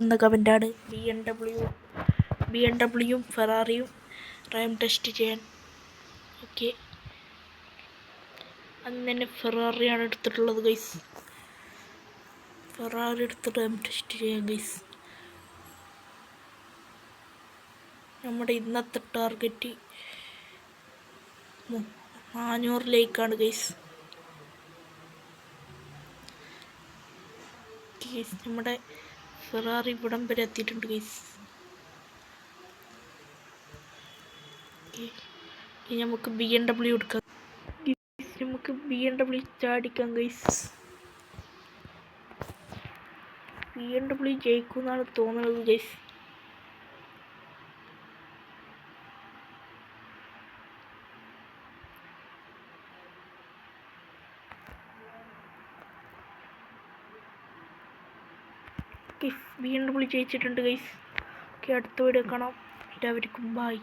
എന്ന കമൻ്റാണ് B M ഡബ്ല്യുവും ഫെറാറിയും Ram test ചെയ്യാൻ. Okay, അന്ന് തന്നെ ഫെറാറിയാണ് എടുത്തിട്ടുള്ളത് ഗൈസ്. ഫെറാറി എടുത്ത് റാം ടെസ്റ്റ് ചെയ്യാം ഗൈസ്. നമ്മുടെ ഇന്നത്തെ ടാർഗറ്റ് 400 ഗൈസ്. നമ്മുടെ ഫെറാറി ഇവിടം വരെ എത്തിയിട്ടുണ്ട് ഗൈസ്. ഇനി നമുക്ക് ബി എം ഡബ്ല്യു എടുക്കാം. നമുക്ക് ബി എം ഡബ്ല്യു ചാടിക്കാം ഗൈസ്. ബി എം ഡബ്ല്യു ജയിക്കുമെന്നാണ് തോന്നുന്നത് ഗൈസ്. ബി എം ഡബ്ല്യു ജയിച്ചിട്ടുണ്ട് ഗൈസ്. ഓക്കെ, അടുത്ത വീഡിയോ കാണാം. എല്ലാവർക്കും ബൈ.